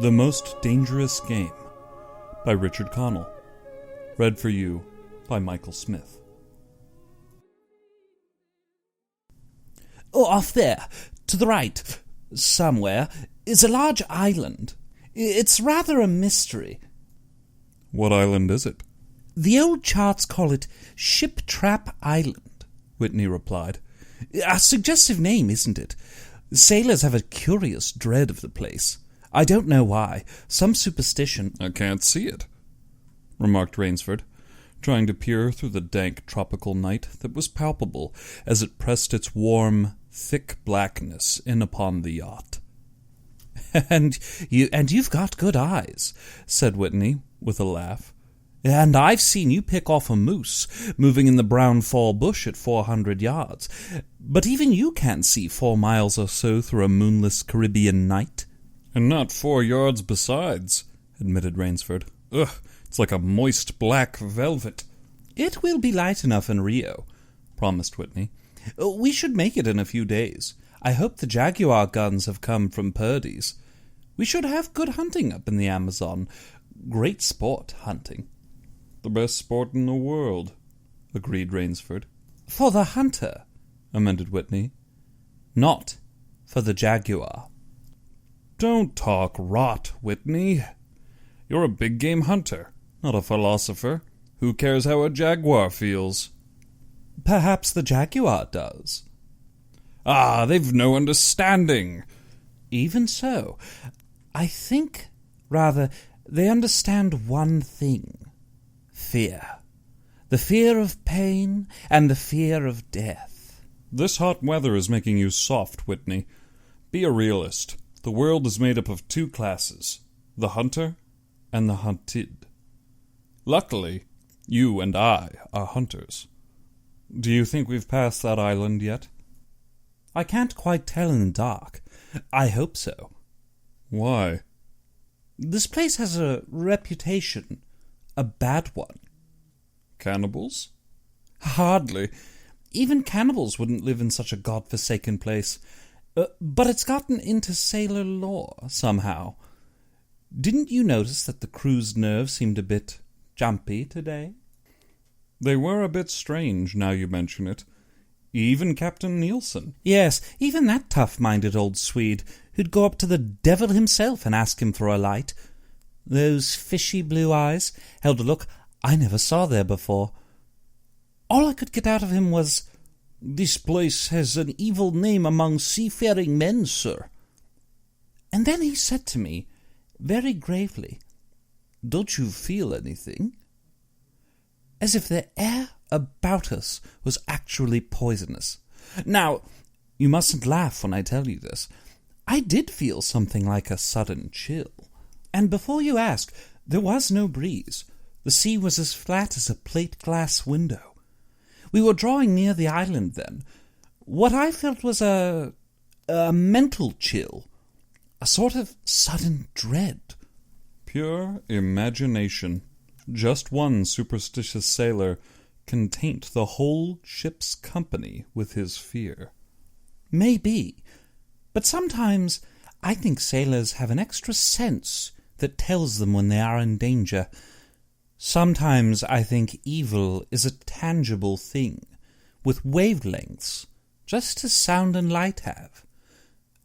The Most Dangerous Game by Richard Connell. Read for you by Michael Smith. Off there, to the right, somewhere, is a large island. It's rather a mystery. What island is it? The old charts call it Ship Trap Island, Whitney replied. A suggestive name, isn't it? Sailors have a curious dread of the place. I don't know why. Some superstition. I can't see it, remarked Rainsford, trying to peer through the dank tropical night that was palpable as it pressed its warm, thick blackness in upon the yacht. And you've got good eyes, said Whitney, with a laugh. And I've seen you pick off a moose moving in the brown fall bush at 400 yards. But even you can't see 4 miles or so through a moonless Caribbean night. And not 4 yards besides, admitted Rainsford. Ugh, it's like a moist black velvet. It will be light enough in Rio, promised Whitney. We should make it in a few days. I hope the Jaguar guns have come from Purdy's. We should have good hunting up in the Amazon. Great sport, hunting. The best sport in the world, agreed Rainsford. For the hunter, amended Whitney. Not for the Jaguar. Don't talk rot, Whitney. You're a big game hunter, not a philosopher. Who cares how a jaguar feels? Perhaps the Jaguar does. Ah, they've no understanding. Even so, I think, rather, they understand one thing. Fear. The fear of pain and the fear of death. This hot weather is making you soft, Whitney. Be a realist. The world is made up of 2 classes, the hunter and the hunted. Luckily, you and I are hunters. Do you think we've passed that island yet? I can't quite tell in the dark. I hope so. Why? This place has a reputation. A bad one. Cannibals? Hardly. Even cannibals wouldn't live in such a god-forsaken place. But it's gotten into sailor lore, somehow. Didn't you notice that the crew's nerves seemed a bit jumpy today? They were a bit strange, now you mention it. Even Captain Nielsen. Yes, even that tough-minded old Swede, who'd go up to the devil himself and ask him for a light. Those fishy blue eyes held a look I never saw there before. All I could get out of him was, "This place has an evil name among seafaring men, sir." And then he said to me, very gravely, "Don't you feel anything?" As if the air about us was actually poisonous. Now, you mustn't laugh when I tell you this. I did feel something like a sudden chill. And before you ask, there was no breeze. The sea was as flat as a plate glass window. We were drawing near the island then. What I felt was a mental chill, a sort of sudden dread. Pure imagination. Just one superstitious sailor can taint the whole ship's company with his fear. Maybe, but sometimes I think sailors have an extra sense that tells them when they are in danger. Sometimes I think evil is a tangible thing, with wavelengths, just as sound and light have.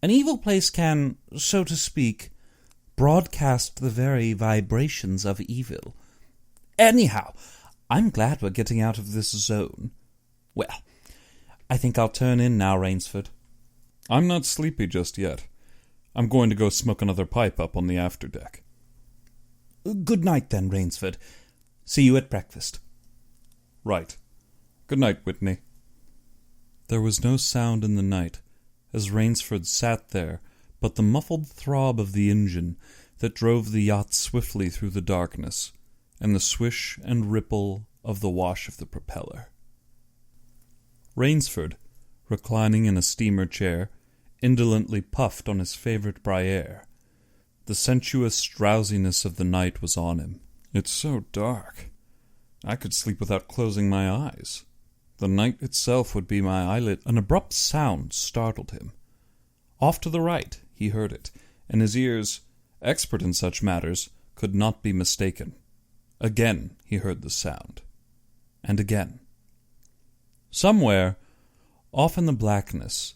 An evil place can, so to speak, broadcast the very vibrations of evil. Anyhow, I'm glad we're getting out of this zone. Well, I think I'll turn in now, Rainsford. I'm not sleepy just yet. I'm going to go smoke another pipe up on the afterdeck. Good night, then, Rainsford. See you at breakfast. Right. Good night, Whitney. There was no sound in the night as Rainsford sat there but the muffled throb of the engine that drove the yacht swiftly through the darkness, and the swish and ripple of the wash of the propeller. Rainsford, reclining in a steamer chair, indolently puffed on his favorite Briere. The sensuous drowsiness of the night was on him. It's so dark. I could sleep without closing my eyes. The night itself would be my eyelid. An abrupt sound startled him. Off to the right he heard it, and his ears, expert in such matters, could not be mistaken. Again he heard the sound. And again. Somewhere, off in the blackness,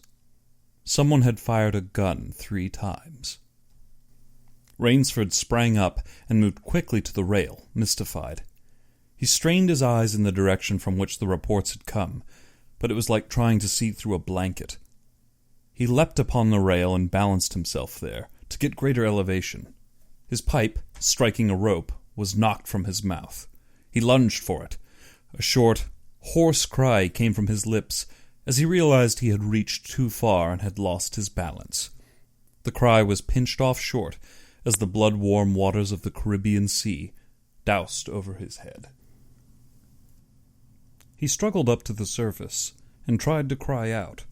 someone had fired a gun 3 times. Rainsford sprang up and moved quickly to the rail, mystified. He strained his eyes in the direction from which the reports had come, but it was like trying to see through a blanket. He leapt upon the rail and balanced himself there, to get greater elevation. His pipe, striking a rope, was knocked from his mouth. He lunged for it. A short, hoarse cry came from his lips as he realized he had reached too far and had lost his balance. The cry was pinched off short as the blood-warm waters of the Caribbean Sea doused over his head. He struggled up to the surface and tried to cry out,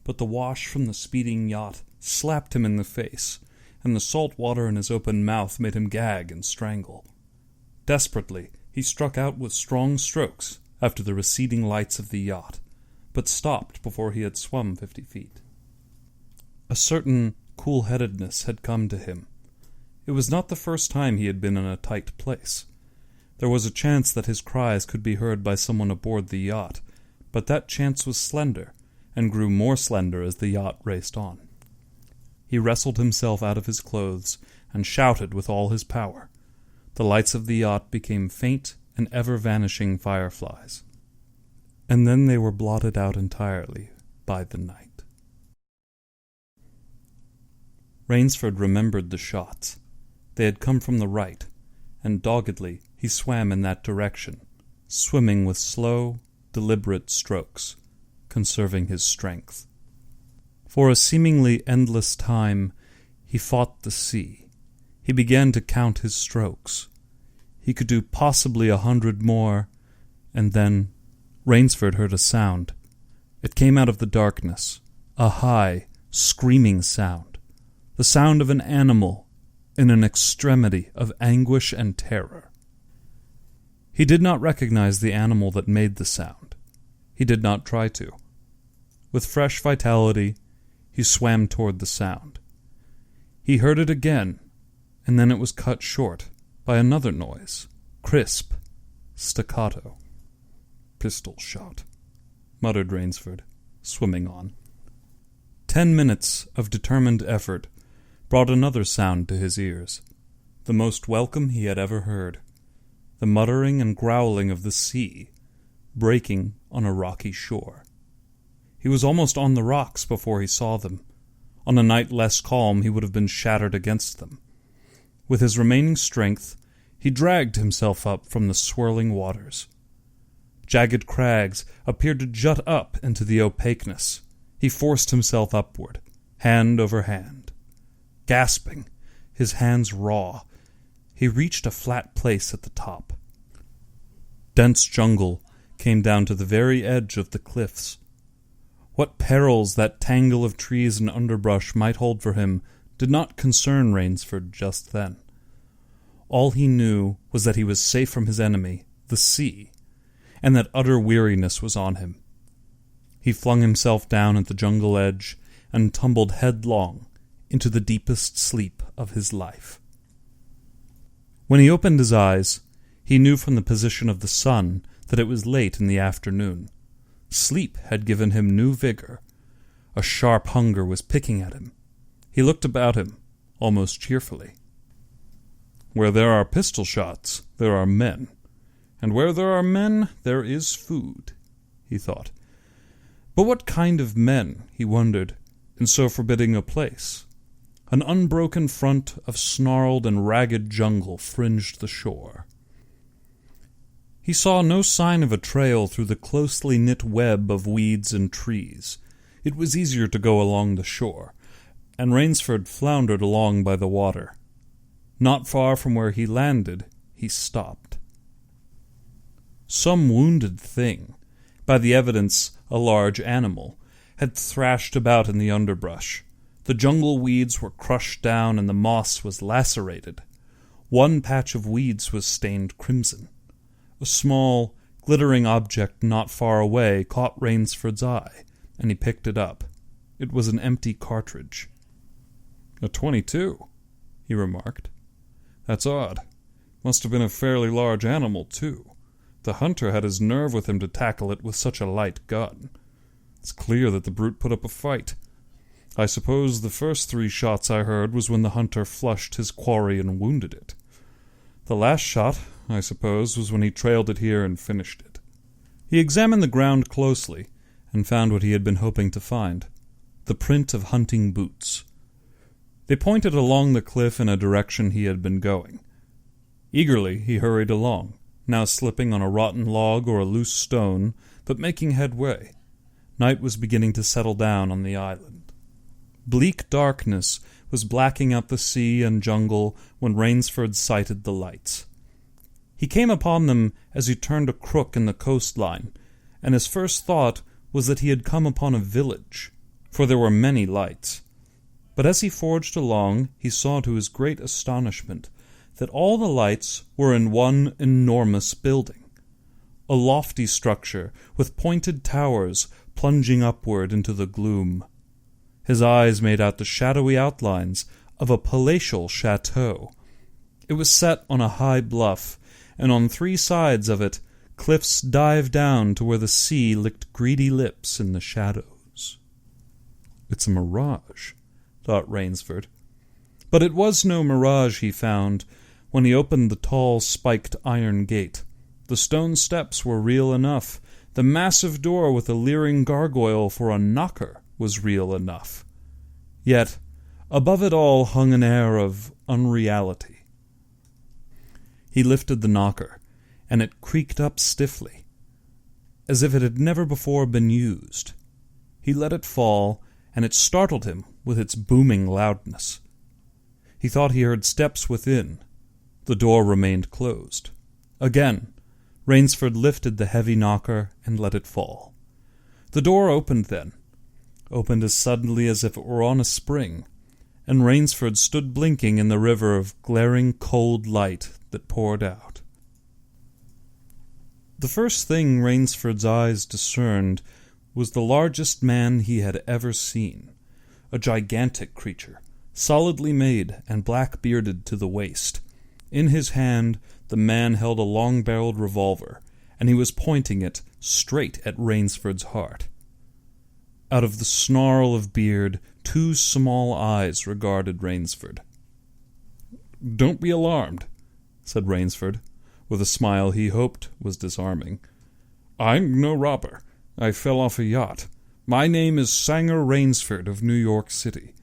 but the wash from the speeding yacht slapped him in the face, and the salt water in his open mouth made him gag and strangle. Desperately, he struck out with strong strokes after the receding lights of the yacht, but stopped before he had swum 50 feet. A certain cool-headedness had come to him. It was not the first time he had been in a tight place. There was a chance that his cries could be heard by someone aboard the yacht, but that chance was slender, and grew more slender as the yacht raced on. He wrestled himself out of his clothes and shouted with all his power. The lights of the yacht became faint and ever-vanishing fireflies, and then they were blotted out entirely by the night. Rainsford remembered the shots. They had come from the right, and doggedly he swam in that direction, swimming with slow, deliberate strokes, conserving his strength. For a seemingly endless time he fought the sea. He began to count his strokes. He could do possibly 100 more, and then Rainsford heard a sound. It came out of the darkness, a high, screaming sound, the sound of an animal in an extremity of anguish and terror. He did not recognize the animal that made the sound. He did not try to. With fresh vitality, he swam toward the sound. He heard it again, and then it was cut short by another noise, crisp, staccato. "Pistol shot," muttered Rainsford, swimming on. 10 minutes of determined effort brought another sound to his ears, the most welcome he had ever heard, the muttering and growling of the sea, breaking on a rocky shore. He was almost on the rocks before he saw them. On a night less calm, he would have been shattered against them. With his remaining strength, he dragged himself up from the swirling waters. Jagged crags appeared to jut up into the opaqueness. He forced himself upward, hand over hand. Gasping, his hands raw, he reached a flat place at the top. Dense jungle came down to the very edge of the cliffs. What perils that tangle of trees and underbrush might hold for him did not concern Rainsford just then. All he knew was that he was safe from his enemy, the sea, and that utter weariness was on him. He flung himself down at the jungle edge and tumbled headlong into the deepest sleep of his life. When he opened his eyes, he knew from the position of the sun that it was late in the afternoon. Sleep had given him new vigor. A sharp hunger was picking at him. He looked about him, almost cheerfully. Where there are pistol shots, there are men. And where there are men, there is food, he thought. But what kind of men, he wondered, in so forbidding a place? An unbroken front of snarled and ragged jungle fringed the shore. He saw no sign of a trail through the closely knit web of weeds and trees. It was easier to go along the shore, and Rainsford floundered along by the water. Not far from where he landed, he stopped. Some wounded thing, by the evidence a large animal, had thrashed about in the underbrush. The jungle weeds were crushed down and the moss was lacerated. One patch of weeds was stained crimson. A small, glittering object not far away caught Rainsford's eye, and he picked it up. It was an empty cartridge. A .22, he remarked. "That's odd. Must have been a fairly large animal, too. The hunter had his nerve with him to tackle it with such a light gun. It's clear that the brute put up a fight. I suppose the first 3 shots I heard was when the hunter flushed his quarry and wounded it. The last shot, I suppose, was when he trailed it here and finished it." He examined the ground closely and found what he had been hoping to find: the print of hunting boots. They pointed along the cliff in a direction he had been going. Eagerly he hurried along, now slipping on a rotten log or a loose stone, but making headway. Night was beginning to settle down on the island. Bleak darkness was blacking out the sea and jungle when Rainsford sighted the lights. He came upon them as he turned a crook in the coastline, and his first thought was that he had come upon a village, for there were many lights. But as he forged along, he saw to his great astonishment that all the lights were in one enormous building, a lofty structure with pointed towers plunging upward into the gloom. His eyes made out the shadowy outlines of a palatial chateau. It was set on a high bluff, and on 3 sides of it cliffs dived down to where the sea licked greedy lips in the shadows. "It's a mirage," thought Rainsford. But it was no mirage, he found, when he opened the tall, spiked iron gate. The stone steps were real enough. The massive door with a leering gargoyle for a knocker was real enough. Yet, above it all hung an air of unreality. He lifted the knocker, and it creaked up stiffly, as if it had never before been used. He let it fall, and it startled him with its booming loudness. He thought he heard steps within. The door remained closed. Again, Rainsford lifted the heavy knocker and let it fall. The door opened then, opened as suddenly as if it were on a spring, and Rainsford stood blinking in the river of glaring cold light that poured out. The first thing Rainsford's eyes discerned was the largest man he had ever seen, a gigantic creature, solidly made and black-bearded to the waist. In his hand the man held a long-barreled revolver, and he was pointing it straight at Rainsford's heart. Out of the snarl of beard, 2 small eyes regarded Rainsford. "Don't be alarmed," said Rainsford, with a smile he hoped was disarming. "I'm no robber. I fell off a yacht. My name is Sanger Rainsford of New York City."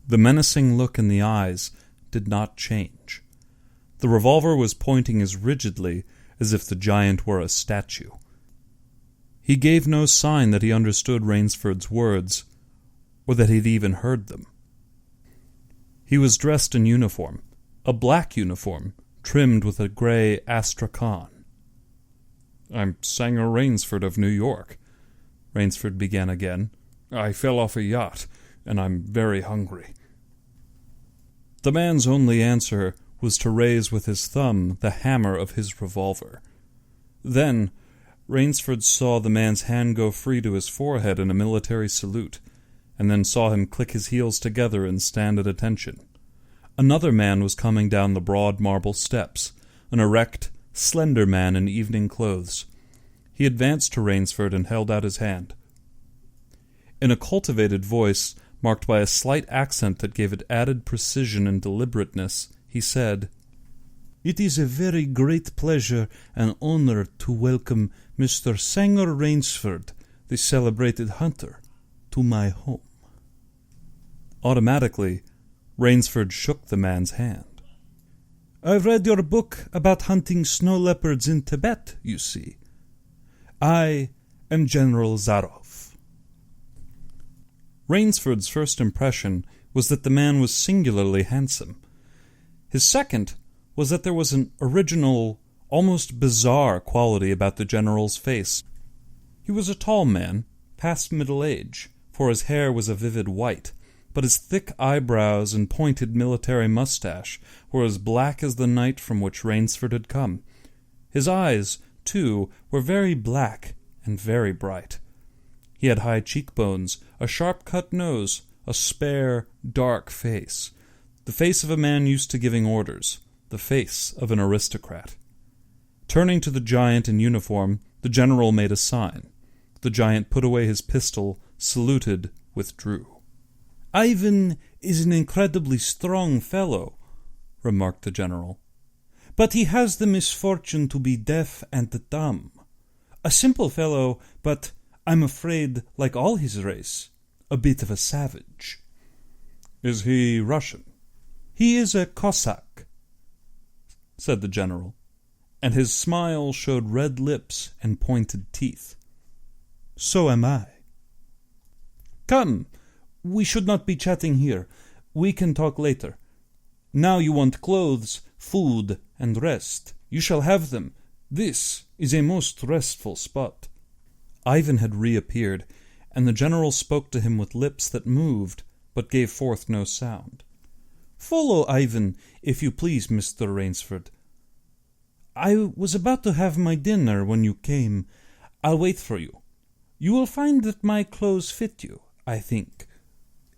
The menacing look in the eyes did not change. The revolver was pointing as rigidly as if the giant were a statue. He gave no sign that he understood Rainsford's words, or that he'd even heard them. He was dressed in uniform, a black uniform, trimmed with a gray astrakhan. "I'm Sanger Rainsford of New York," Rainsford began again. "I fell off a yacht, and I'm very hungry." The man's only answer was to raise with his thumb the hammer of his revolver. Then Rainsford saw the man's hand go free to his forehead in a military salute, and then saw him click his heels together and stand at attention. Another man was coming down the broad marble steps, an erect, slender man in evening clothes. He advanced to Rainsford and held out his hand. In a cultivated voice, marked by a slight accent that gave it added precision and deliberateness, he said, "It is a very great pleasure and honor to welcome Mr. Sanger Rainsford, the celebrated hunter, to my home." Automatically, Rainsford shook the man's hand. "I've read your book about hunting snow leopards in Tibet, you see. I am General Zaroff." Rainsford's first impression was that the man was singularly handsome. His second was that there was an original, almost bizarre quality about the general's face. He was a tall man, past middle age, for his hair was a vivid white, but his thick eyebrows and pointed military mustache were as black as the night from which Rainsford had come. His eyes, too, were very black and very bright. He had high cheekbones, a sharp-cut nose, a spare, dark face. the face of a man used to giving orders, the face of an aristocrat. Turning to the giant in uniform, the general made a sign. The giant put away his pistol, saluted, withdrew. "Ivan is an incredibly strong fellow," remarked the general. "But he has the misfortune to be deaf and dumb. A simple fellow, but, I'm afraid, like all his race, a bit of a savage." "Is he Russian?" "He is a Cossack," said the general, and his smile showed red lips and pointed teeth. "So am I." "Come, we should not be chatting here. We can talk later. Now you want clothes, food, and rest. You shall have them. This is a most restful spot." Ivan had reappeared, and the general spoke to him with lips that moved, but gave forth no sound. "Follow Ivan, if you please, Mr. Rainsford. I was about to have my dinner when you came. I'll wait for you. You will find that my clothes fit you, I think."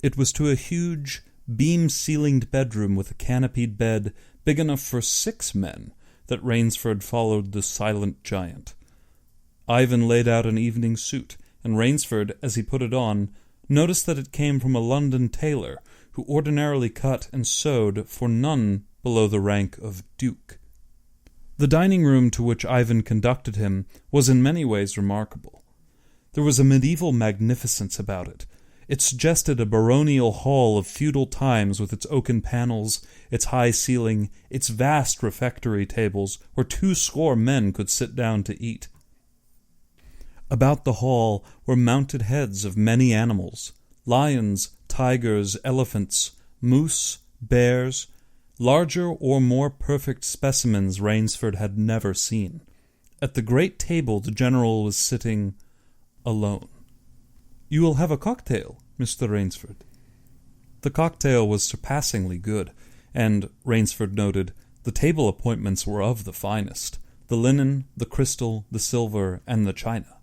It was to a huge, beam-ceilinged bedroom with a canopied bed big enough for 6 men that Rainsford followed the silent giant. Ivan laid out an evening suit, and Rainsford, as he put it on, noticed that it came from a London tailor who ordinarily cut and sewed for none below the rank of duke. The dining room to which Ivan conducted him was in many ways remarkable. There was a medieval magnificence about it. It suggested a baronial hall of feudal times with its oaken panels, its high ceiling, its vast refectory tables where 20 men could sit down to eat. About the hall were mounted heads of many animals: lions, tigers, elephants, moose, bears, larger or more perfect specimens Rainsford had never seen. At the great table the general was sitting alone. "You will have a cocktail, Mr. Rainsford." The cocktail was surpassingly good, and, Rainsford noted, the table appointments were of the finest: the linen, the crystal, the silver, and the china.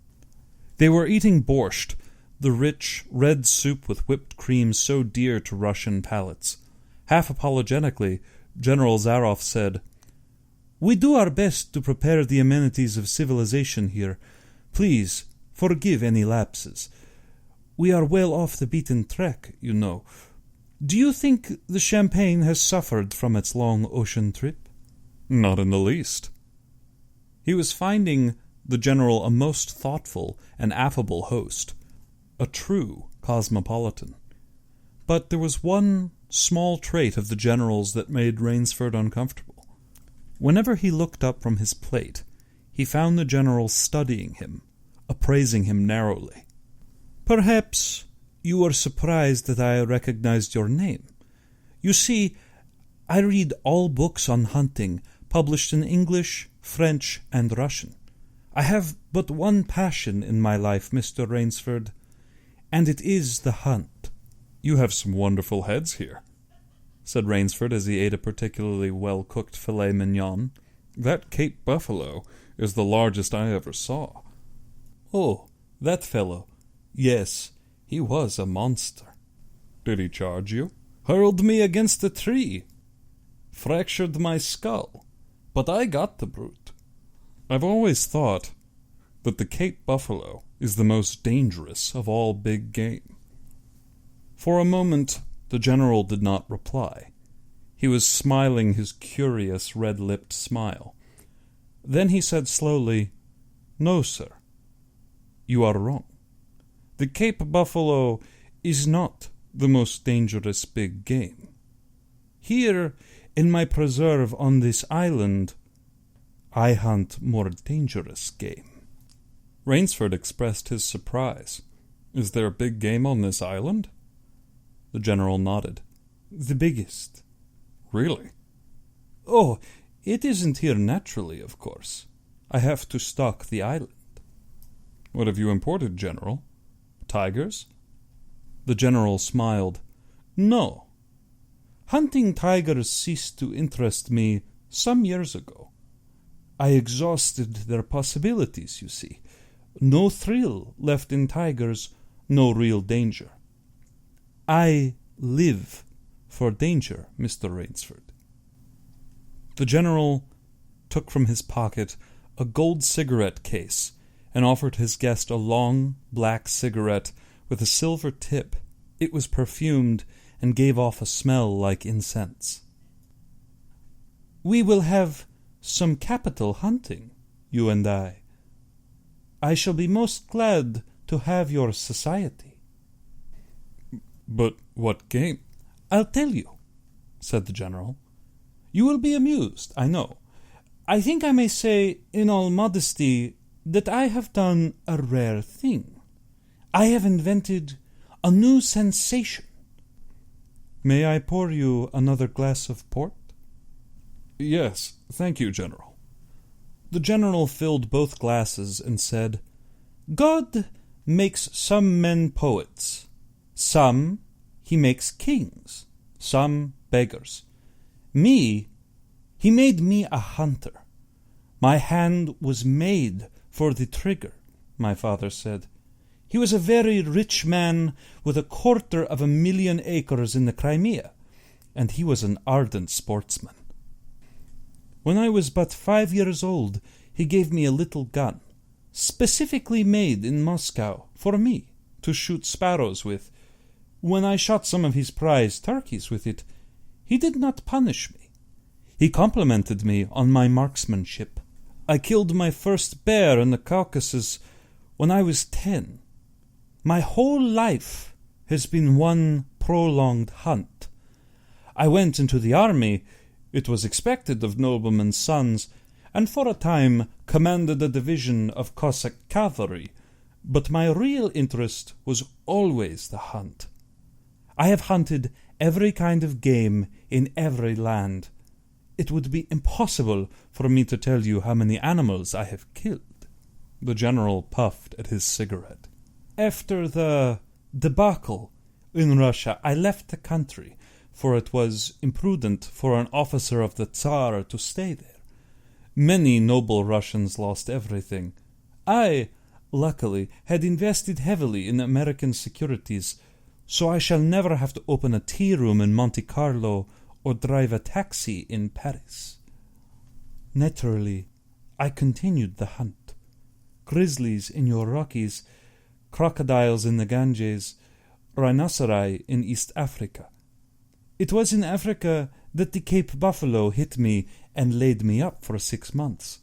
They were eating borscht, the rich, red soup with whipped cream so dear to Russian palates. Half apologetically, General Zaroff said, "We do our best to prepare the amenities of civilization here. Please, forgive any lapses. We are well off the beaten track, you know. Do you think the champagne has suffered from its long ocean trip?" "Not in the least." He was finding the general a most thoughtful and affable host, a true cosmopolitan. But there was one small trait of the general's that made Rainsford uncomfortable. Whenever he looked up from his plate, he found the general studying him, appraising him narrowly. "Perhaps you are surprised that I recognized your name. You see, I read all books on hunting, published in English, French, and Russian. I have but one passion in my life, Mr. Rainsford, and it is the hunt." "You have some wonderful heads here," said Rainsford as he ate a particularly well-cooked filet mignon. "That Cape buffalo is the largest I ever saw." "Oh, that fellow. Yes, he was a monster." "Did he charge you?" "Hurled me against a tree. Fractured my skull. But I got the brute." "I've always thought that the Cape buffalo is the most dangerous of all big game." For a moment the general did not reply. He was smiling his curious red-lipped smile. Then he said slowly, "No, sir. You are wrong. The Cape buffalo is not the most dangerous big game. Here, in my preserve on this island, I hunt more dangerous game." Rainsford expressed his surprise. "Is there big game on this island?" The general nodded. "The biggest." "Really?" "Oh, it isn't here naturally, of course. I have to stock the island." "What have you imported, General? Tigers?" The general smiled. "No. Hunting tigers ceased to interest me some years ago. I exhausted their possibilities, you see. No thrill left in tigers, no real danger. I live for danger, Mr. Rainsford." The General took from his pocket a gold cigarette case and offered his guest a long, black cigarette with a silver tip. It was perfumed and gave off a smell like incense. "We will have some capital hunting, you and I. I shall be most glad to have your society." "But what game?" "I'll tell you," said the General. "You will be amused, I know. I think I may say, in all modesty, that I have done a rare thing. I have invented a new sensation." "May I pour you another glass of port?" "Yes, thank you, General." The General filled both glasses and said, "God makes some men poets, some he makes kings, some beggars. Me, he made me a hunter. My hand was made for the trigger," my father said. "He was a very rich man with 250,000 acres in the Crimea, and he was an ardent sportsman. When I was but 5 years old, he gave me a little gun, specifically made in Moscow for me, to shoot sparrows with. When I shot some of his prize turkeys with it, he did not punish me. He complimented me on my marksmanship. I killed my first bear in the Caucasus when I was 10. My whole life has been one prolonged hunt. I went into the army. It was expected of noblemen's sons, and for a time commanded a division of Cossack cavalry, but my real interest was always the hunt. I have hunted every kind of game in every land. It would be impossible for me to tell you how many animals I have killed." The General puffed at his cigarette. "After the debacle in Russia, I left the country, for it was imprudent for an officer of the Tsar to stay there. Many noble Russians lost everything. I, luckily, had invested heavily in American securities, so I shall never have to open a tea room in Monte Carlo or drive a taxi in Paris. Naturally, I continued the hunt. Grizzlies in your Rockies, crocodiles in the Ganges, rhinoceri in East Africa. It was in Africa that the Cape buffalo hit me and laid me up for 6 months.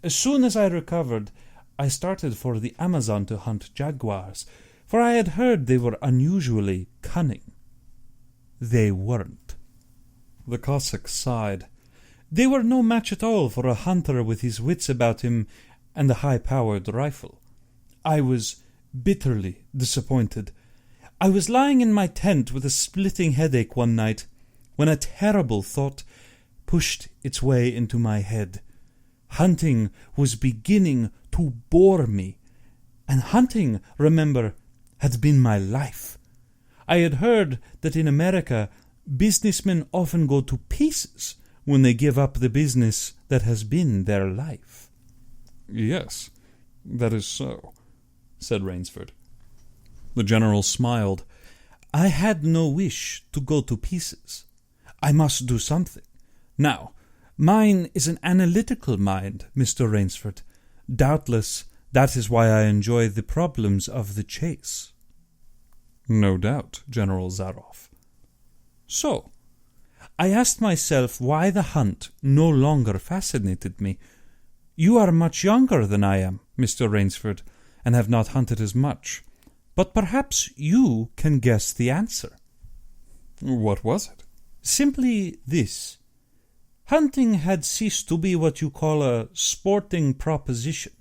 As soon as I recovered, I started for the Amazon to hunt jaguars, for I had heard they were unusually cunning. They weren't." The Cossack sighed. "They were no match at all for a hunter with his wits about him and a high-powered rifle. I was bitterly disappointed. I was lying in my tent with a splitting headache one night when a terrible thought pushed its way into my head. Hunting was beginning to bore me, and hunting, remember, had been my life. I had heard that in America businessmen often go to pieces when they give up the business that has been their life." "Yes, that is so," said Rainsford. The General smiled. "I had no wish to go to pieces. I must do something. Now, mine is an analytical mind, Mr. Rainsford. Doubtless that is why I enjoy the problems of the chase." "No doubt, General Zaroff." "So, I asked myself why the hunt no longer fascinated me. You are much younger than I am, Mr. Rainsford, and have not hunted as much. But perhaps you can guess the answer." "What was it?" "Simply this. Hunting had ceased to be what you call a sporting proposition.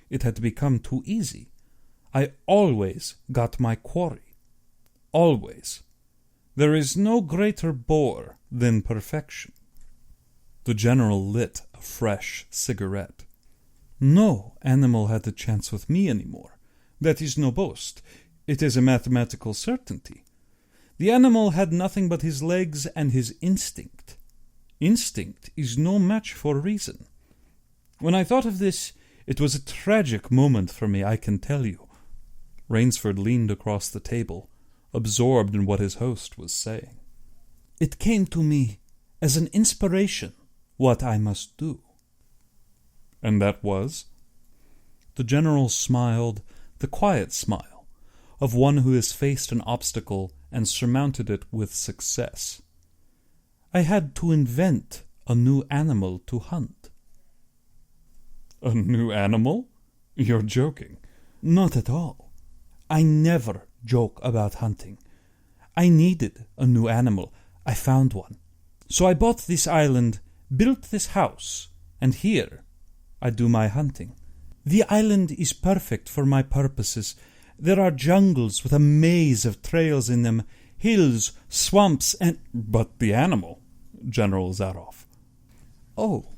It had become too easy. I always got my quarry. Always. There is no greater bore than perfection." The General lit a fresh cigarette. "No animal had a chance with me any more. That is no boast. It is a mathematical certainty. The animal had nothing but his legs and his instinct. Instinct is no match for reason. When I thought of this, it was a tragic moment for me, I can tell you." Rainsford leaned across the table, absorbed in what his host was saying. It came to me as an inspiration what I must do. And that was? The general smiled, the quiet smile of one who has faced an obstacle and surmounted it with success. I had to invent a new animal to hunt. A new animal? You're joking. Not at all. I never joke about hunting. I needed a new animal. I found one. So I bought this island, built this house, and here I do my hunting. The island is perfect for my purposes. There are jungles with a maze of trails in them, hills, swamps, and... But the animal, General Zaroff. Oh,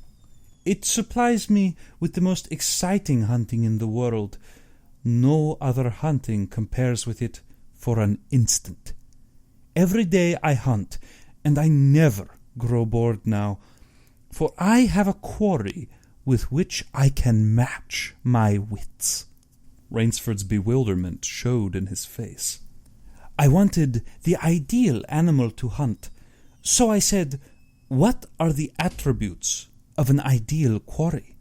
it supplies me with the most exciting hunting in the world. No other hunting compares with it for an instant. Every day I hunt, and I never grow bored now, for I have a quarry with which I can match my wits. Rainsford's bewilderment showed in his face. I wanted the ideal animal to hunt, so I said, what are the attributes of an ideal quarry?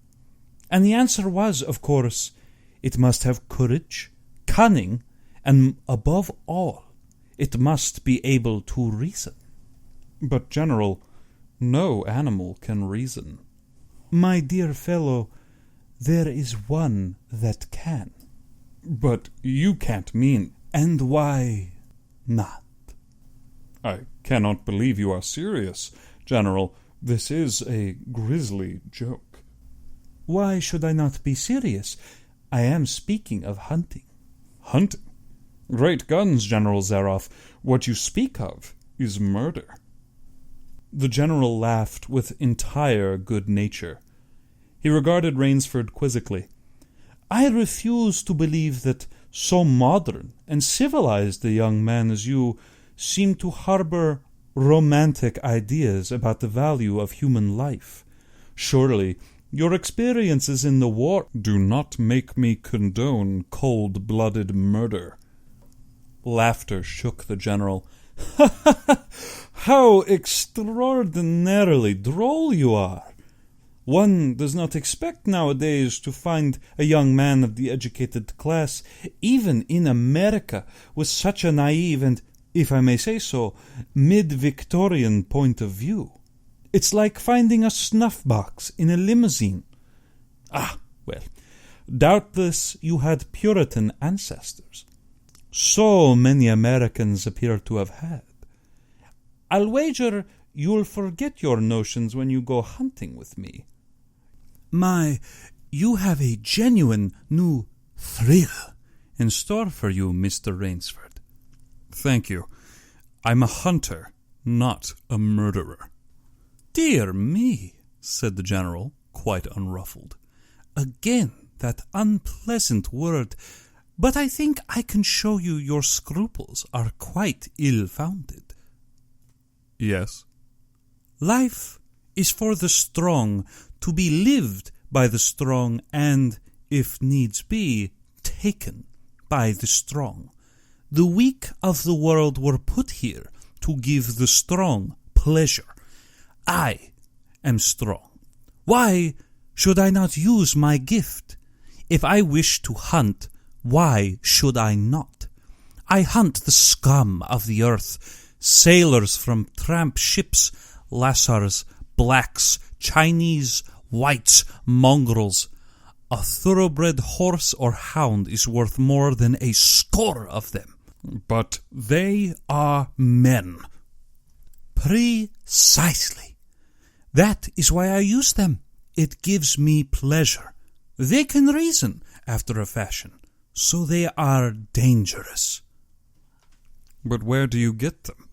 And the answer was, of course, it must have courage, cunning, and above all, it must be able to reason. But, General, no animal can reason. My dear fellow, there is one that can. But you can't mean... And why not? I cannot believe you are serious, General. This is a grisly joke. Why should I not be serious? I am speaking of hunting. Hunting? Great guns, General Zaroff. What you speak of is murder. The general laughed with entire good nature. He regarded Rainsford quizzically. I refuse to believe that so modern and civilized a young man as you seem to harbor romantic ideas about the value of human life. Surely your experiences in the war do not make me condone cold-blooded murder. Laughter shook the general. How extraordinarily droll you are! One does not expect nowadays to find a young man of the educated class, even in America, with such a naive and, if I may say so, mid-Victorian point of view. It's like finding a snuff box in a limousine. Ah, well, doubtless you had Puritan ancestors. So many Americans appear to have had. I'll wager you'll forget your notions when you go hunting with me. My, you have a genuine new thrill in store for you, Mr. Rainsford. Thank you. I'm a hunter, not a murderer. Dear me, said the general, quite unruffled. Again that unpleasant word, but I think I can show you your scruples are quite ill-founded. Yes. Life is for the strong, to be lived by the strong, and, if needs be, taken by the strong. The weak of the world were put here to give the strong pleasure. I am strong. Why should I not use my gift? If I wish to hunt, why should I not? I hunt the scum of the earth, sailors from tramp ships, lascars, blacks, Chinese, whites, mongrels. A thoroughbred horse or hound is worth more than a score of them. But they are men. Precisely. That is why I use them. It gives me pleasure. They can reason after a fashion, so they are dangerous. But where do you get them?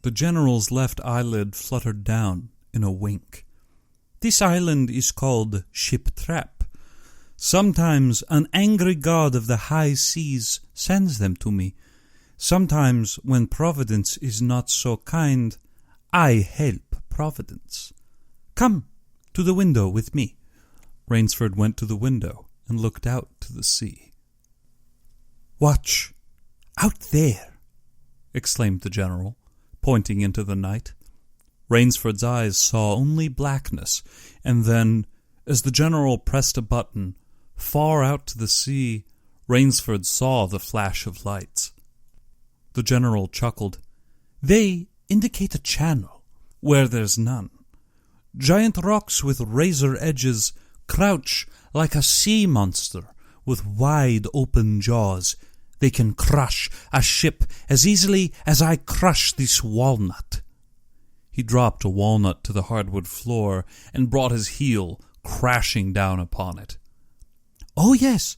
The general's left eyelid fluttered down in a wink. This island is called Ship Trap. Sometimes an angry god of the high seas sends them to me. Sometimes, when Providence is not so kind, I help Providence. Come to the window with me. Rainsford went to the window and looked out to the sea. Watch, out there, exclaimed the general, pointing into the night. Rainsford's eyes saw only blackness, and then, as the general pressed a button, far out to the sea, Rainsford saw the flash of lights. The general chuckled. "They indicate a channel where there's none. Giant rocks with razor edges crouch like a sea monster with wide open jaws. They can crush a ship as easily as I crush this walnut." He dropped a walnut to the hardwood floor and brought his heel crashing down upon it. "Oh, yes,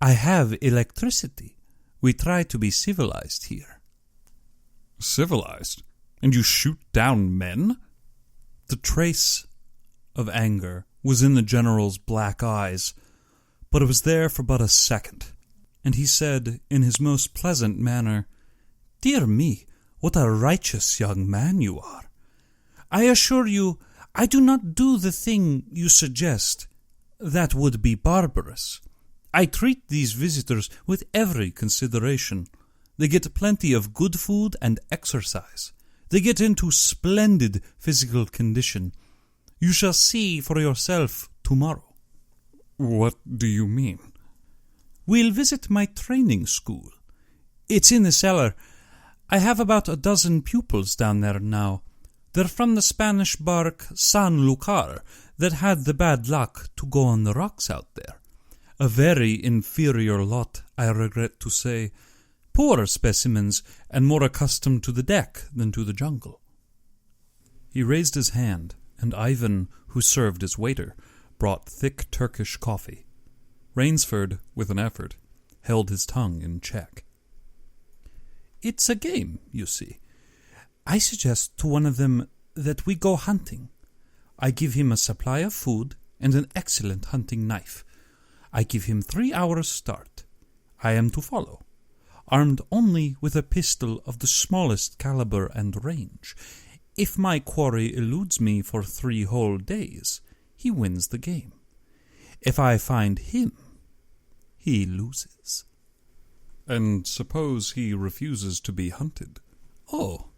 I have electricity. We try to be civilized here." "Civilized? And you shoot down men?" The trace of anger was in the general's black eyes, but it was there for but a second, and he said in his most pleasant manner, "Dear me, what a righteous young man you are. I assure you, I do not do the thing you suggest. That would be barbarous. I treat these visitors with every consideration. They get plenty of good food and exercise. They get into splendid physical condition. You shall see for yourself tomorrow." "What do you mean?" "We'll visit my training school. It's in the cellar. I have about a dozen pupils down there now. They're from the Spanish bark San Lucar that had the bad luck to go on the rocks out there. A very inferior lot, I regret to say. Poorer specimens and more accustomed to the deck than to the jungle." He raised his hand, and Ivan, who served as waiter, brought thick Turkish coffee. Rainsford, with an effort, held his tongue in check. "It's a game, you see. I suggest to one of them that we go hunting. I give him a supply of food and an excellent hunting knife. I give him 3 hours' start. I am to follow, armed only with a pistol of the smallest caliber and range. If my quarry eludes me for 3 whole days, he wins the game. If I find him, he loses." "And suppose he refuses to be hunted?" "Oh,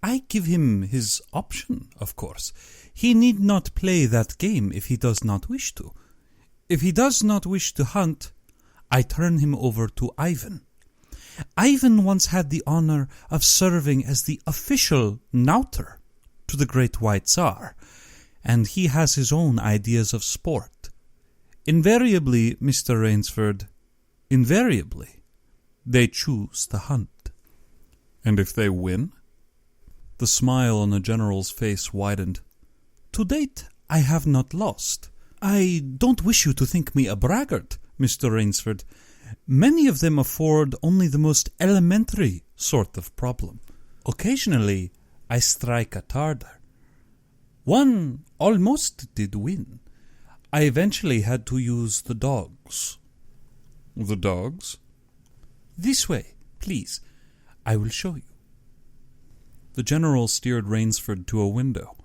I give him his option, of course. He need not play that game if he does not wish to. If he does not wish to hunt, I turn him over to Ivan. Ivan once had the honor of serving as the official Nauter to the Great White Tsar, and he has his own ideas of sport. Invariably, Mr. Rainsford, invariably, they choose the hunt." "And if they win?" The smile on the general's face widened. "To date, I have not lost. I don't wish you to think me a braggart, Mr. Rainsford. Many of them afford only the most elementary sort of problem. Occasionally, I strike a tartar. One almost did win. I eventually had to use the dogs." "The dogs?" "This way, please. I will show you." The general steered Rainsford to a window.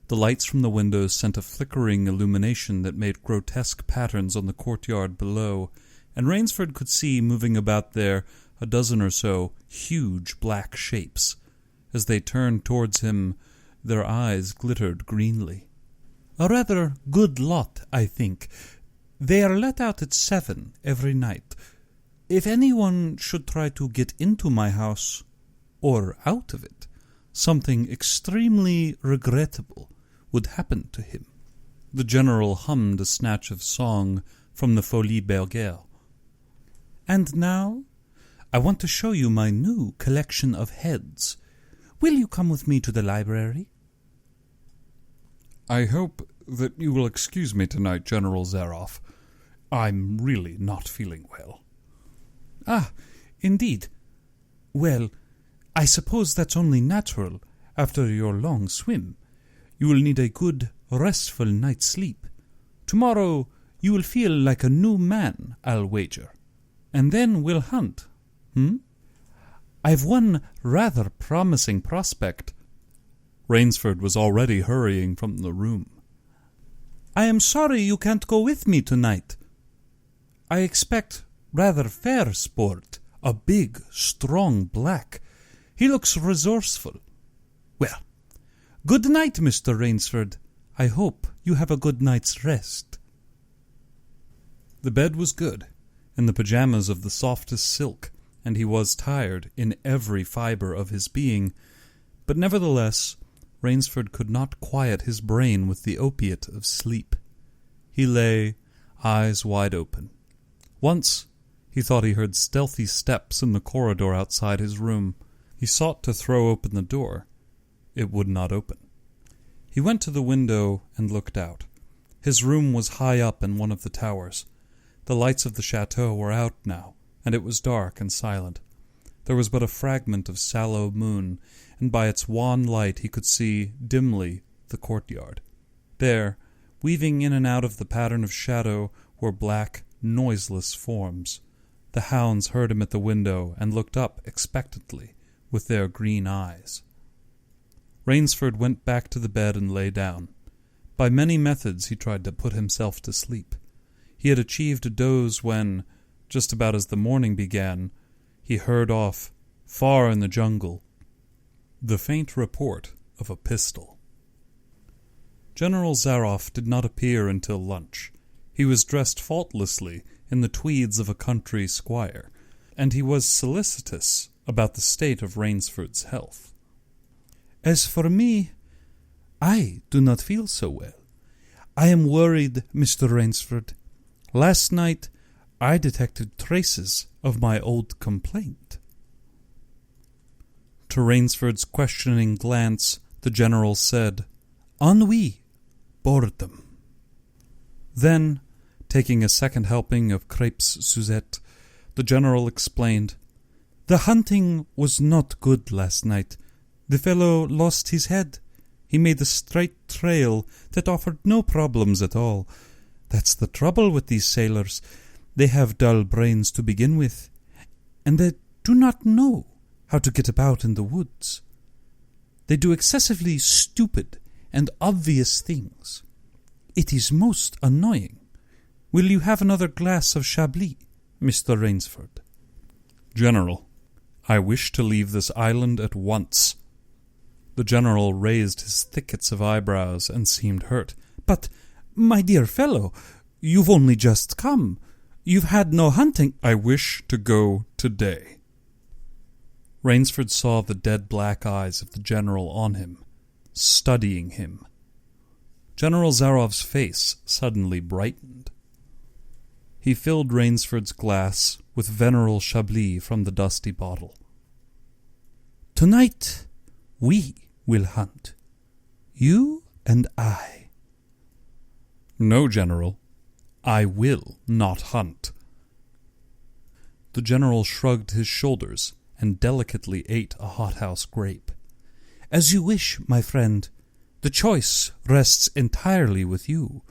The lights from the windows sent a flickering illumination that made grotesque patterns on the courtyard below, and Rainsford could see moving about there a dozen or so huge black shapes. As they turned towards him, their eyes glittered greenly. "A rather good lot, I think. They are let out at 7 every night. If anyone should try to get into my house, or out of it, something extremely regrettable would happen to him." The general hummed a snatch of song from the Folies Bergère. "And now, I want to show you my new collection of heads. Will you come with me to the library?" "I hope that you will excuse me tonight, General Zaroff. I'm really not feeling well." "Ah, indeed. Well, I suppose that's only natural after your long swim. You will need a good, restful night's sleep. Tomorrow you will feel like a new man, I'll wager. And then we'll hunt. I've one rather promising prospect." Rainsford was already hurrying from the room. "I am sorry you can't go with me tonight. I expect rather fair sport, a big, strong black. He looks resourceful. Well, good night, Mr. Rainsford. I hope you have a good night's rest. The bed was good, and the pajamas of the softest silk, and he was tired in every fibre of his being, but nevertheless Rainsford could not quiet his brain with the opiate of sleep. He lay, eyes wide open. Once he thought he heard stealthy steps in the corridor outside his room. He sought to throw open the door. It would not open. He went to the window and looked out. His room was high up in one of the towers. The lights of the chateau were out now, and it was dark and silent. There was but a fragment of sallow moon, and by its wan light he could see dimly the courtyard. There, weaving in and out of the pattern of shadow, were black, noiseless forms. The hounds heard him at the window and looked up expectantly with their green eyes. Rainsford went back to the bed and lay down. By many methods he tried to put himself to sleep. He had achieved a doze when, just about as the morning began, he heard off, far in the jungle, the faint report of a pistol. General Zaroff did not appear until lunch. He was dressed faultlessly in the tweeds of a country squire, and he was solicitous about the state of Rainsford's health. As for me, I do not feel so well. I am worried, Mr. Rainsford. Last night I detected traces of my old complaint. To Rainsford's questioning glance, the general said, Ennui, boredom. Then, taking a second helping of crepes Suzette, the general explained, The hunting was not good last night. The fellow lost his head. He made a straight trail that offered no problems at all. That's the trouble with these sailors. They have dull brains to begin with, and they do not know how to get about in the woods. They do excessively stupid and obvious things. It is most annoying. Will you have another glass of Chablis, Mr. Rainsford? General, I wish to leave this island at once. The general raised his thickets of eyebrows and seemed hurt. But, my dear fellow, you've only just come. You've had no hunting. I wish to go today. Rainsford saw the dead black eyes of the general on him, studying him. General Zaroff's face suddenly brightened. He filled Rainsford's glass with venerable Chablis from the dusty bottle. Tonight we will hunt. You and I. No, General. I will not hunt. The general shrugged his shoulders and delicately ate a hothouse grape. As you wish, my friend. The choice rests entirely with you.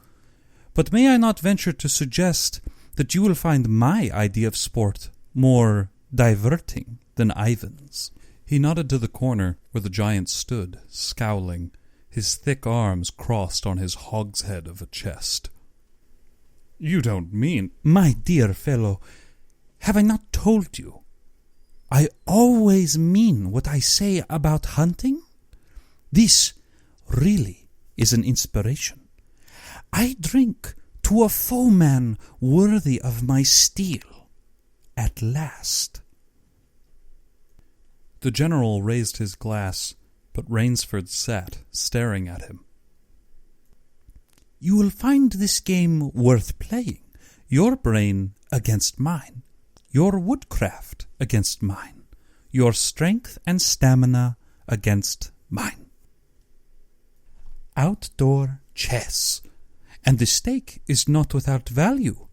But may I not venture to suggest that you will find my idea of sport more diverting than Ivan's? He nodded to the corner where the giant stood, scowling, his thick arms crossed on his hogshead of a chest. You don't mean— My dear fellow, have I not told you? I always mean what I say about hunting. This really is an inspiration. I drink to a foeman worthy of my steel, at last. The general raised his glass, but Rainsford sat, staring at him. You will find this game worth playing. Your brain against mine. Your woodcraft against mine. Your strength and stamina against mine. Outdoor chess. And the stake is not without value,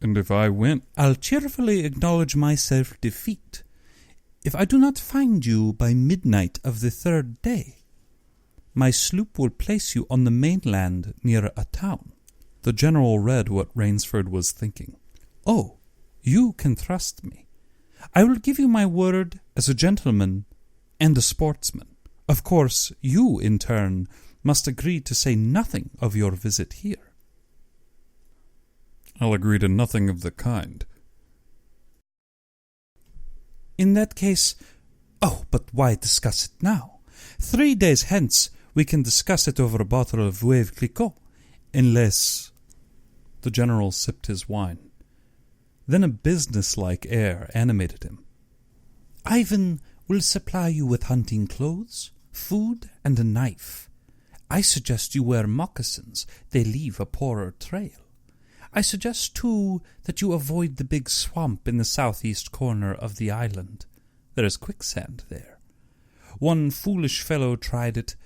And if I win— I'll cheerfully acknowledge my self-defeat if I do not find you by midnight of the third day. My sloop will place you on the mainland near a town. The general read what Rainsford was thinking. Oh, you can trust me. I will give you my word as a gentleman and a sportsman. Of course, you, in turn, must agree to say nothing of your visit here. I'll agree to nothing of the kind. In that case, "Oh, but why discuss it now? 3 days hence we can discuss it over a bottle of Veuve Clicquot, unless—" The general sipped his wine. Then a business-like air animated him. "Ivan will supply you with hunting clothes, food, and a knife. I suggest you wear moccasins. They leave a poorer trail. I suggest, too, that you avoid the big swamp in the southeast corner of the island. There is quicksand there. One foolish fellow tried it.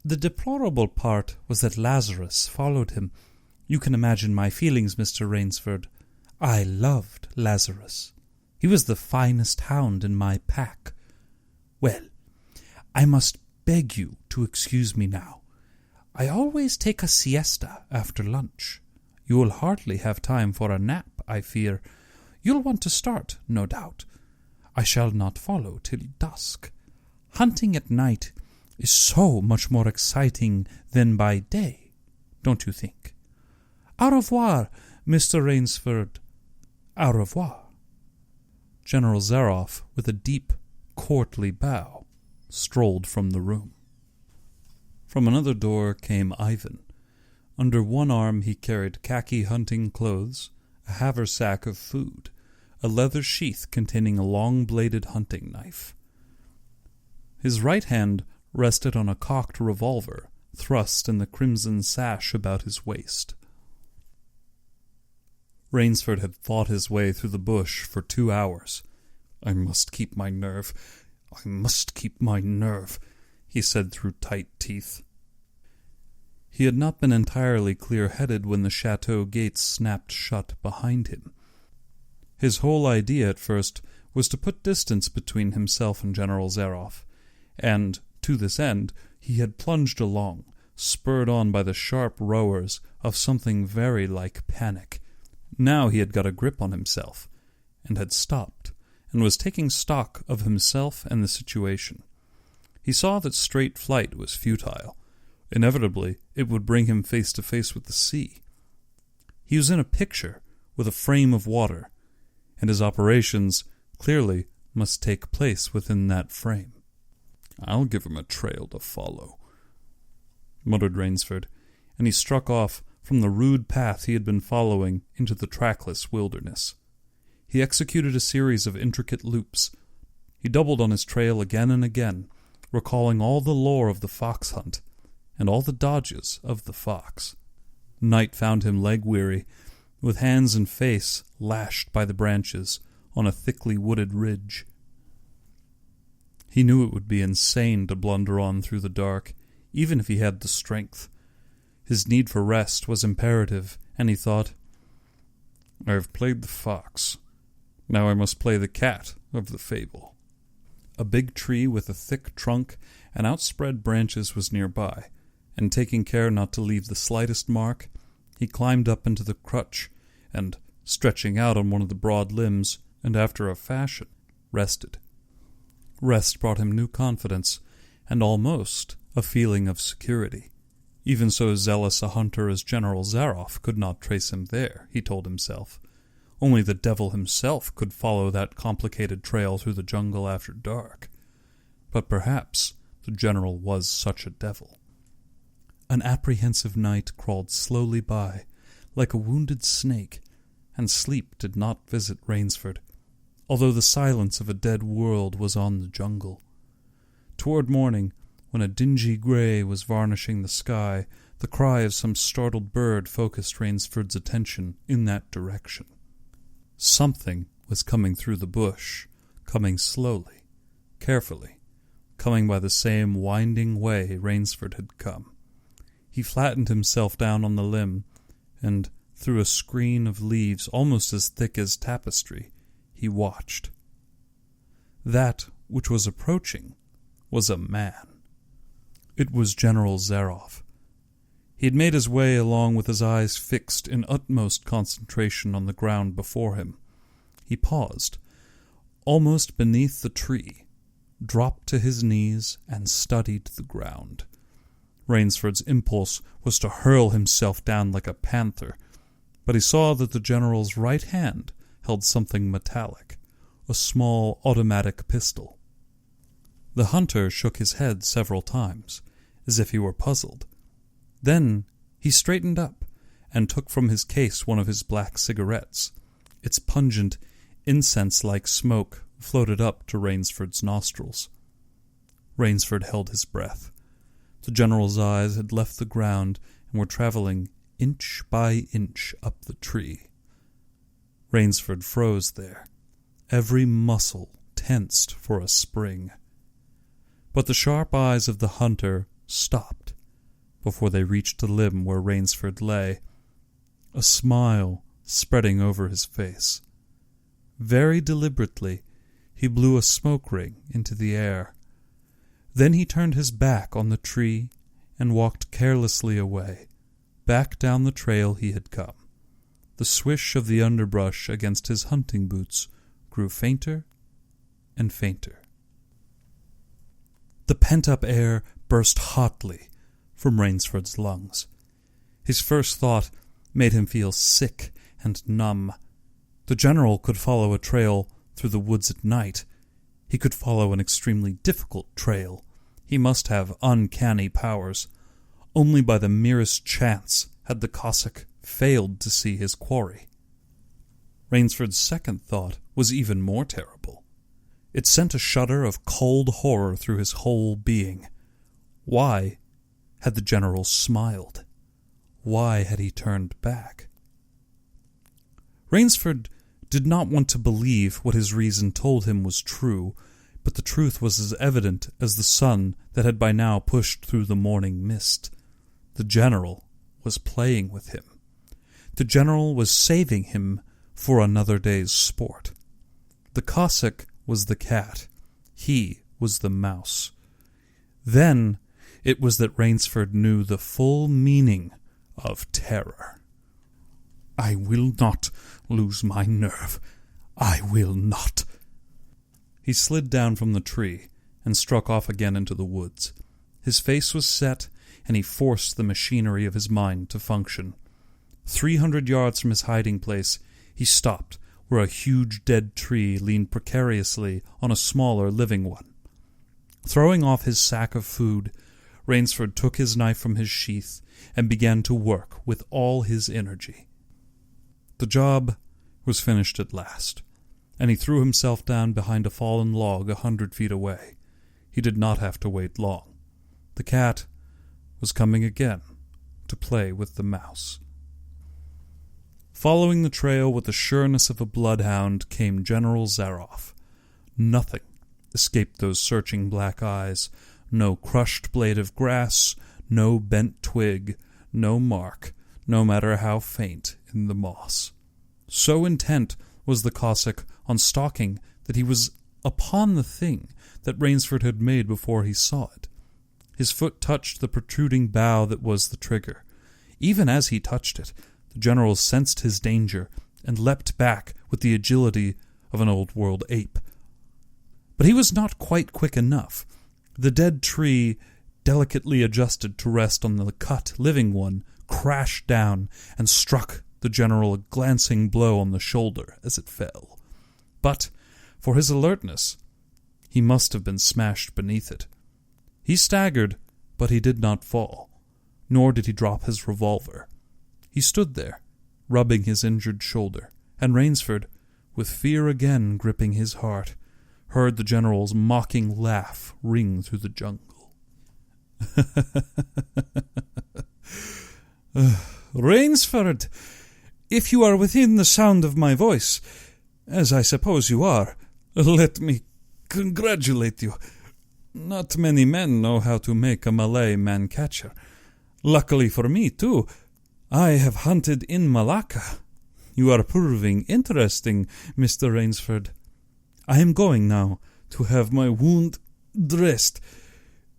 The deplorable part was that Lazarus followed him. You can imagine my feelings, Mr. Rainsford. I loved Lazarus. He was the finest hound in my pack. Well, I must beg you to excuse me now. I always take a siesta after lunch. You will hardly have time for a nap, I fear. You'll want to start, no doubt. I shall not follow till dusk. Hunting at night is so much more exciting than by day, don't you think? Au revoir, Mr. Rainsford. Au revoir." General Zaroff, with a deep, courtly bow, strolled from the room. From another door came Ivan. Under one arm he carried khaki hunting clothes, a haversack of food, a leather sheath containing a long-bladed hunting knife. His right hand rested on a cocked revolver thrust in the crimson sash about his waist. Rainsford had fought his way through the bush for 2 hours. "I must keep my nerve. I must keep my nerve," he said through tight teeth. He had not been entirely clear-headed when the chateau gates snapped shut behind him. His whole idea at first was to put distance between himself and General Zaroff, and, to this end, he had plunged along, spurred on by the sharp rowers of something very like panic. Now he had got a grip on himself, and had stopped, and was taking stock of himself and the situation. He saw that straight flight was futile. Inevitably, it would bring him face to face with the sea. He was in a picture with a frame of water, and his operations clearly must take place within that frame. "I'll give him a trail to follow," muttered Rainsford, and he struck off from the rude path he had been following into the trackless wilderness. He executed a series of intricate loops. He doubled on his trail again and again, recalling all the lore of the fox hunt, and all the dodges of the fox. Night found him leg-weary, with hands and face lashed by the branches on a thickly wooded ridge. He knew it would be insane to blunder on through the dark, even if he had the strength. His need for rest was imperative, and he thought, "I have played the fox. Now I must play the cat of the fable." A big tree with a thick trunk and outspread branches was nearby, and taking care not to leave the slightest mark, he climbed up into the crutch, and, stretching out on one of the broad limbs, and after a fashion, rested. Rest brought him new confidence, and almost a feeling of security. Even so zealous a hunter as General Zaroff could not trace him there, he told himself. Only the devil himself could follow that complicated trail through the jungle after dark. But perhaps the general was such a devil. An apprehensive night crawled slowly by, like a wounded snake, and sleep did not visit Rainsford, although the silence of a dead world was on the jungle. Toward morning, when a dingy gray was varnishing the sky, the cry of some startled bird focused Rainsford's attention in that direction. Something was coming through the bush, coming slowly, carefully, coming by the same winding way Rainsford had come. He flattened himself down on the limb, and through a screen of leaves almost as thick as tapestry, he watched. That which was approaching was a man. It was General Zaroff. He had made his way along with his eyes fixed in utmost concentration on the ground before him. He paused, almost beneath the tree, dropped to his knees, and studied the ground. Rainsford's impulse was to hurl himself down like a panther, but he saw that the general's right hand held something metallic, a small automatic pistol. The hunter shook his head several times, as if he were puzzled. Then he straightened up and took from his case one of his black cigarettes. Its pungent, incense-like smoke floated up to Rainsford's nostrils. Rainsford held his breath. The general's eyes had left the ground and were traveling inch by inch up the tree. Rainsford froze there, every muscle tensed for a spring. But the sharp eyes of the hunter stopped before they reached the limb where Rainsford lay, a smile spreading over his face. Very deliberately, he blew a smoke ring into the air. Then he turned his back on the tree and walked carelessly away, back down the trail he had come. The swish of the underbrush against his hunting boots grew fainter and fainter. The pent-up air burst hotly from Rainsford's lungs. His first thought made him feel sick and numb. The general could follow a trail through the woods at night. He could follow an extremely difficult trail. He must have uncanny powers. Only by the merest chance had the Cossack failed to see his quarry. Rainsford's second thought was even more terrible. It sent a shudder of cold horror through his whole being. Why had the general smiled? Why had he turned back? Rainsford did not want to believe what his reason told him was true, but the truth was as evident as the sun that had by now pushed through the morning mist. The general was playing with him. The general was saving him for another day's sport. The Cossack was the cat. He was the mouse. Then it was that Rainsford knew the full meaning of terror. "I will not lose my nerve. I will not." He slid down from the tree and struck off again into the woods. His face was set, and he forced the machinery of his mind to function. 300 yards from his hiding place, he stopped where a huge dead tree leaned precariously on a smaller living one. Throwing off his sack of food, Rainsford took his knife from his sheath and began to work with all his energy. The job was finished at last, and he threw himself down behind a fallen log 100 feet away. He did not have to wait long. The cat was coming again to play with the mouse. Following the trail with the sureness of a bloodhound came General Zaroff. Nothing escaped those searching black eyes. No crushed blade of grass, no bent twig, no mark, no matter how faint, in the moss. So intent was the Cossack on stalking that he was upon the thing that Rainsford had made before he saw it. His foot touched the protruding bough that was the trigger. Even as he touched it, the general sensed his danger and leapt back with the agility of an old-world ape. But he was not quite quick enough. The dead tree, delicately adjusted to rest on the cut, living one, crashed down and struck the general a glancing blow on the shoulder as it fell. But, for his alertness, he must have been smashed beneath it. He staggered, but he did not fall, nor did he drop his revolver. He stood there, rubbing his injured shoulder, and Rainsford, with fear again gripping his heart, heard the general's mocking laugh ring through the jungle. "Rainsford, if you are within the sound of my voice, as I suppose you are, let me congratulate you. Not many men know how to make a Malay man-catcher. Luckily for me, too, I have hunted in Malacca. You are proving interesting, Mr. Rainsford. I am going now to have my wound dressed.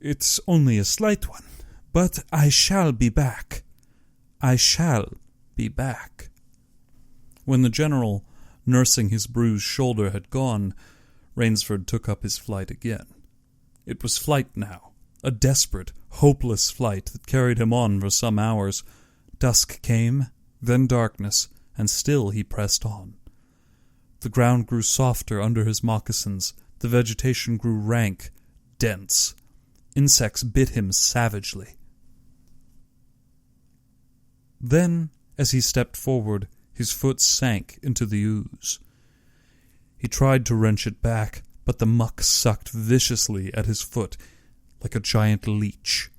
It's only a slight one, but I shall be back. I shall be back." When the general, nursing his bruised shoulder, had gone, Rainsford took up his flight again. It was flight now, a desperate, hopeless flight that carried him on for some hours. Dusk came, then darkness, and still he pressed on. The ground grew softer under his moccasins, the vegetation grew rank, dense. Insects bit him savagely. Then, as he stepped forward, his foot sank into the ooze. He tried to wrench it back, but the muck sucked viciously at his foot like a giant leech.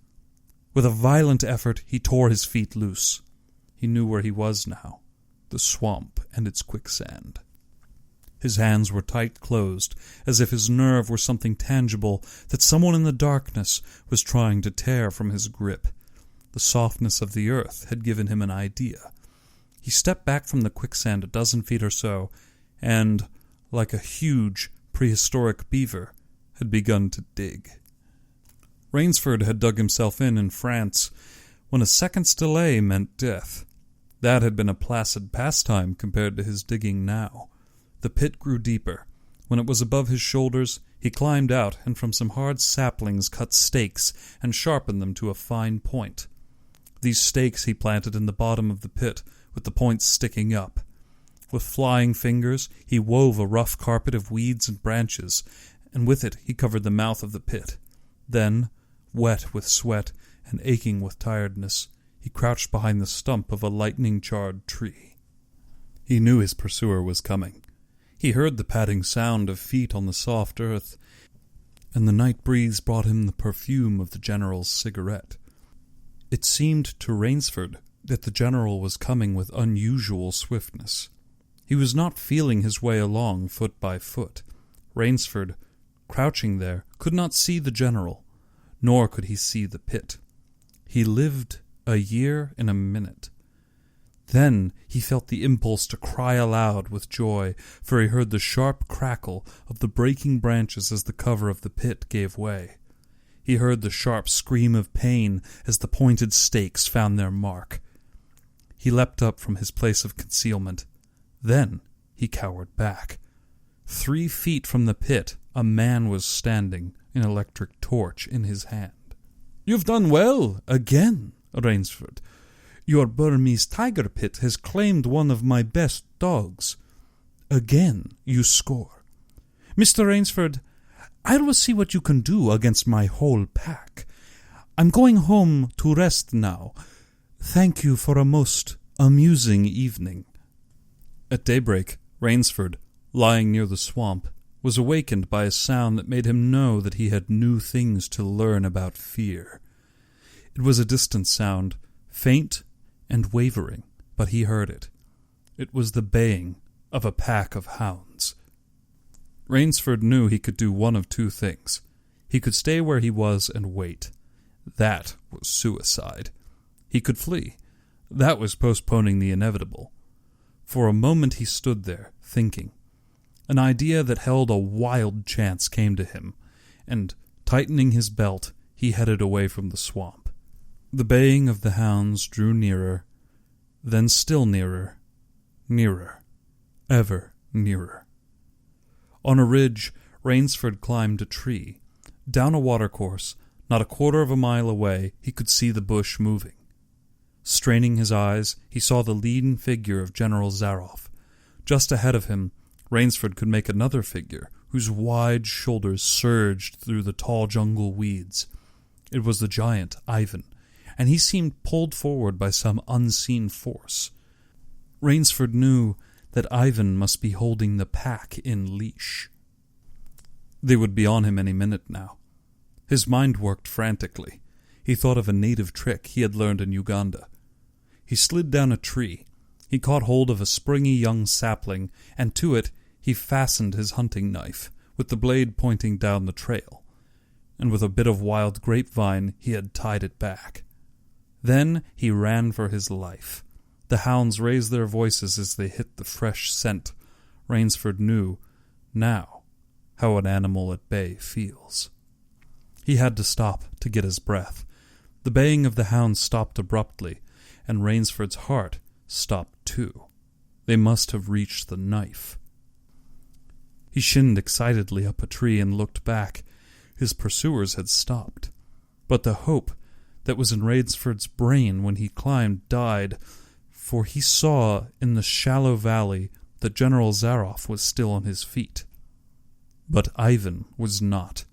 With a violent effort, he tore his feet loose. He knew where he was now, the swamp and its quicksand. His hands were tight closed, as if his nerve were something tangible that someone in the darkness was trying to tear from his grip. The softness of the earth had given him an idea. He stepped back from the quicksand a dozen feet or so, and, like a huge, prehistoric beaver, had begun to dig. Rainsford had dug himself in France, when a second's delay meant death. That had been a placid pastime compared to his digging now. The pit grew deeper. When it was above his shoulders, he climbed out and from some hard saplings cut stakes and sharpened them to a fine point. These stakes he planted in the bottom of the pit, with the points sticking up. With flying fingers, he wove a rough carpet of weeds and branches, and with it he covered the mouth of the pit. Then, wet with sweat and aching with tiredness, he crouched behind the stump of a lightning-charred tree. He knew his pursuer was coming. He heard the padding sound of feet on the soft earth, and the night breeze brought him the perfume of the General's cigarette. It seemed to Rainsford that the General was coming with unusual swiftness. He was not feeling his way along foot by foot. Rainsford, crouching there, could not see the General, nor could he see the pit. He lived a year in a minute. Then he felt the impulse to cry aloud with joy, for he heard the sharp crackle of the breaking branches as the cover of the pit gave way. He heard the sharp scream of pain as the pointed stakes found their mark. He leapt up from his place of concealment. Then he cowered back. 3 feet from the pit, a man was standing, an electric torch in his hand. "You've done well, again, Rainsford. Your Burmese tiger pit has claimed one of my best dogs. Again you score. Mr. Rainsford, I will see what you can do against my whole pack. I'm going home to rest now. Thank you for a most amusing evening." At daybreak, Rainsford, lying near the swamp, was awakened by a sound that made him know that he had new things to learn about fear. It was a distant sound, faint and wavering, but he heard it. It was the baying of a pack of hounds. Rainsford knew he could do one of 2 things. He could stay where he was and wait. That was suicide. He could flee. That was postponing the inevitable. For a moment he stood there, thinking. An idea that held a wild chance came to him, and, tightening his belt, he headed away from the swamp. The baying of the hounds drew nearer, then still nearer, nearer, ever nearer. On a ridge, Rainsford climbed a tree. Down a watercourse, not a quarter of a mile away, he could see the bush moving. Straining his eyes, he saw the lean figure of General Zaroff. Just ahead of him, Rainsford could make another figure, whose wide shoulders surged through the tall jungle weeds. It was the giant, Ivan, and he seemed pulled forward by some unseen force. Rainsford knew that Ivan must be holding the pack in leash. They would be on him any minute now. His mind worked frantically. He thought of a native trick he had learned in Uganda. He slid down a tree. He caught hold of a springy young sapling, and to it he fastened his hunting knife, with the blade pointing down the trail. And with a bit of wild grapevine he had tied it back. Then he ran for his life. The hounds raised their voices as they hit the fresh scent. Rainsford knew, now, how an animal at bay feels. He had to stop to get his breath. The baying of the hounds stopped abruptly, and Rainsford's heart stopped too. They must have reached the knife. He shinned excitedly up a tree and looked back. His pursuers had stopped. But the hope that was in Rainsford's brain when he climbed died, for he saw in the shallow valley that General Zaroff was still on his feet. But Ivan was not.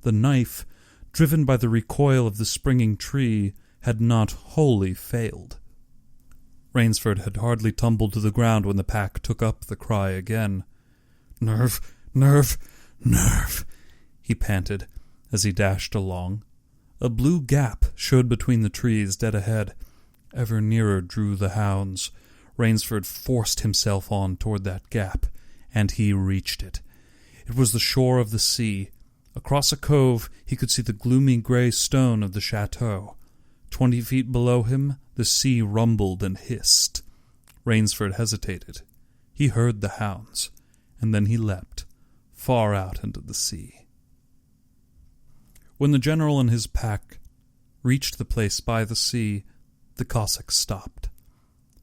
The knife, driven by the recoil of the springing tree, had not wholly failed. Rainsford had hardly tumbled to the ground when the pack took up the cry again. "Nerve, nerve, nerve," he panted as he dashed along. A blue gap showed between the trees dead ahead. Ever nearer drew the hounds. Rainsford forced himself on toward that gap, and he reached it. It was the shore of the sea. Across a cove he could see the gloomy grey stone of the chateau. 20 feet below him the sea rumbled and hissed. Rainsford hesitated. He heard the hounds, and then he leapt, far out into the sea. When the general and his pack reached the place by the sea, the Cossack stopped.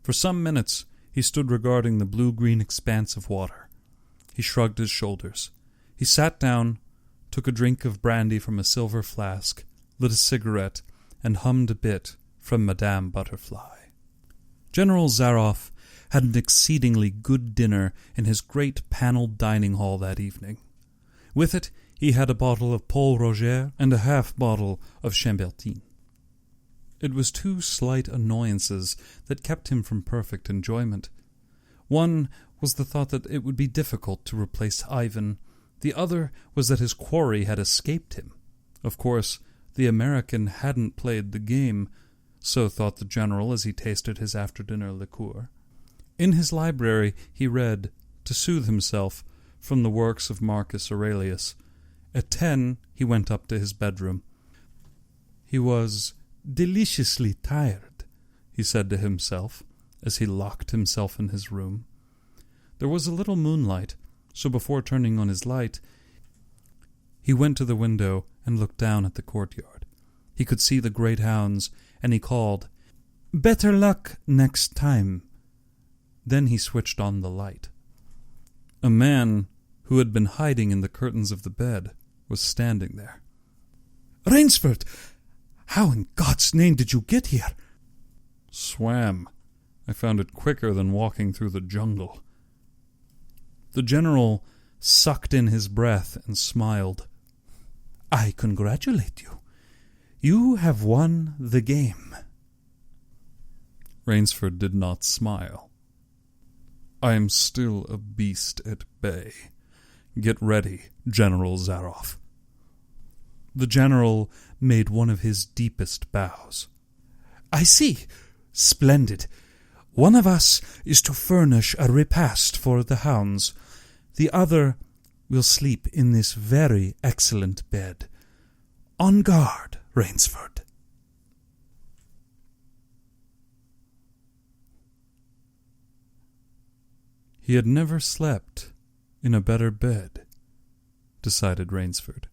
For some minutes he stood regarding the blue-green expanse of water. He shrugged his shoulders. He sat down, took a drink of brandy from a silver flask, lit a cigarette, and hummed a bit from Madame Butterfly. General Zaroff had an exceedingly good dinner in his great panelled dining hall that evening. With it he had a bottle of Paul Roger and a half-bottle of Chambertin. It was 2 slight annoyances that kept him from perfect enjoyment. One was the thought that it would be difficult to replace Ivan. The other was that his quarry had escaped him. Of course, the American hadn't played the game, so thought the general as he tasted his after-dinner liqueur. In his library he read, to soothe himself, from the works of Marcus Aurelius. At 10 he went up to his bedroom. He was deliciously tired, he said to himself, as he locked himself in his room. There was a little moonlight, so before turning on his light, he went to the window and looked down at the courtyard. He could see the great hounds, and he called, "Better luck next time." Then he switched on the light. A man, who had been hiding in the curtains of the bed, was standing there. "Rainsford! How in God's name did you get here?" "Swam. I found it quicker than walking through the jungle." The general sucked in his breath and smiled. "I congratulate you. You have won the game." Rainsford did not smile. "I am still a beast at bay. Get ready, General Zaroff." The general made one of his deepest bows. "I see. Splendid. One of us is to furnish a repast for the hounds. The other will sleep in this very excellent bed. On guard, Rainsford." He had never slept in a better bed, decided Rainsford.